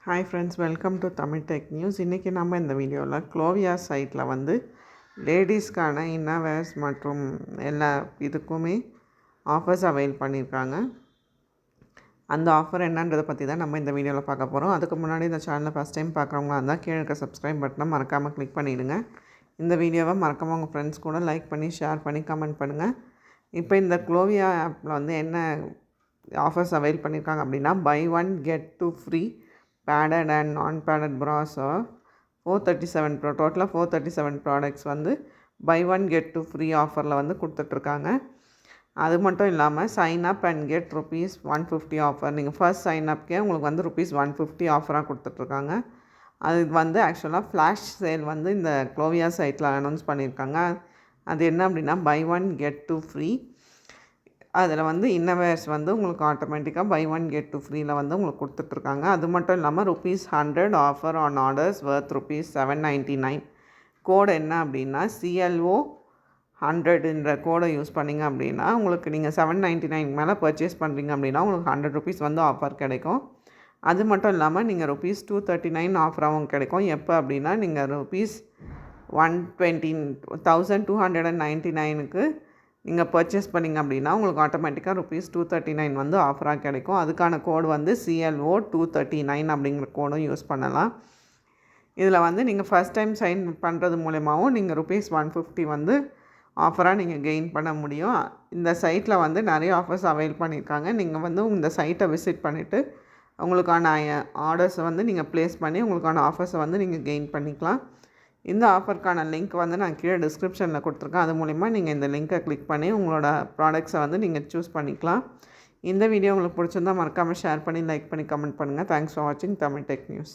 Hi friends, welcome to Tamil tech news. இன்றைக்கி நம்ம இந்த வீடியோவில் க்ளோவியா சைட்டில் வந்து லேடிஸ்க்கான இன்னர்வேர்ஸ் மற்றும் எல்லா இதுக்குமே ஆஃபர்ஸ் அவைல் பண்ணியிருக்காங்க. அந்த ஆஃபர் என்னன்றதை பற்றி தான் நம்ம இந்த வீடியோவில் பார்க்க போகிறோம். அதுக்கு முன்னாடி இந்த சேனலை ஃபஸ்ட் டைம் பார்க்குறவங்களா இருந்தால் கீழே இருக்க சப்ஸ்கிரைப் பட்டனை மறக்காமல் கிளிக் பண்ணிவிடுங்க. இந்த வீடியோவை மறக்காமல் உங்கள் ஃப்ரெண்ட்ஸ் கூட லைக் பண்ணி ஷேர் பண்ணி கமெண்ட் பண்ணுங்கள். இப்போ இந்த க்ளோவியா ஆப்பில் வந்து என்ன ஆஃபர்ஸ் அவைல் பண்ணியிருக்காங்க அப்படின்னா, buy one get two free padded and non-padded bras are 437 டோட்டலாக 437 ப்ராடக்ட்ஸ் வந்து buy one get two free ஆஃபரில் வந்து கொடுத்துட்ருக்காங்க. அது மட்டும் இல்லாமல் sign up and get rupees 150 offer. நீங்கள் ஃபர்ஸ்ட் சைன் அப்கே உங்களுக்கு வந்து ருபீஸ் 150 ஆஃபராக கொடுத்துட்ருக்காங்க. அது வந்து ஆக்சுவலாக ஃப்ளாஷ் சேல் வந்து இந்த க்ளோவியா சைட்டில் அனௌன்ஸ் பண்ணியிருக்காங்க. அது என்ன அப்படின்னா, buy one get two free. அதில் வந்து இன்னர்வேர்ஸ் வந்து உங்களுக்கு ஆட்டோமேட்டிக்காக பை ஒன் கெட் டூ ஃப்ரீயில் வந்து உங்களுக்கு கொடுத்துட்ருக்காங்க. அது மட்டும் இல்லாமல் rupees 100 offer on orders worth rupees 799. Code என்ன அப்படின்னா, CLO 100ன்ற கோடை யூஸ் பண்ணிங்க அப்படின்னா உங்களுக்கு நீங்கள் 799 மேலே பர்ச்சேஸ் பண்ணுறீங்க அப்படின்னா உங்களுக்கு 100 ருபீஸ் வந்து ஆஃபர் கிடைக்கும். அது மட்டும் இல்லாமல் நீங்கள் ருபீஸ் 239 ஆஃபராகவும் கிடைக்கும். எப்போ அப்படின்னா, நீங்கள் ருபீஸ் 1299க்கு நீங்கள் பர்ச்சேஸ் பண்ணிங்க அப்படின்னா உங்களுக்கு ஆட்டோமேட்டிக்காக ருபீஸ் 239 வந்து ஆஃபராக கிடைக்கும். அதுக்கான கோடு வந்து CLO 239 அப்படிங்கிற கோடும் யூஸ் பண்ணலாம். இதில் வந்து நீங்கள் ஃபஸ்ட் டைம் சைன் பண்ணுறது மூலமாகவும் நீங்கள் ருபீஸ் 150 வந்து ஆஃபராக நீங்கள் கெயின் பண்ண முடியும். இந்த சைட்டில் வந்து நிறைய ஆஃபர்ஸ் அவைல் பண்ணியிருக்காங்க. நீங்கள் வந்து இந்த சைட்டை விசிட் பண்ணிவிட்டு உங்களுக்கான ஆர்டர்ஸை வந்து நீங்கள் ப்ளேஸ் பண்ணி உங்களுக்கான ஆஃபர்ஸை வந்து நீங்கள் கெயின் பண்ணிக்கலாம். இந்த ஆஃபருக்கான லிங்க் வந்து நான் கீழே டிஸ்கிரிப்ஷனில் கொடுத்துருக்கேன். அது மூலிமா நீங்கள் இந்த லிங்க்கை கிளிக் பண்ணி உங்களோட ப்ராடக்ட்ஸை வந்து நீங்கள் சூஸ் பண்ணிக்கலாம். இந்த வீடியோ உங்களுக்கு பிடிச்சிருந்தால் மறக்காமல் ஷேர் பண்ணி லைக் பண்ணி கமெண்ட் பண்ணுங்கள். தேங்க்ஸ் ஃபார் வாட்சிங் தமிழ் டெக் நியூஸ்.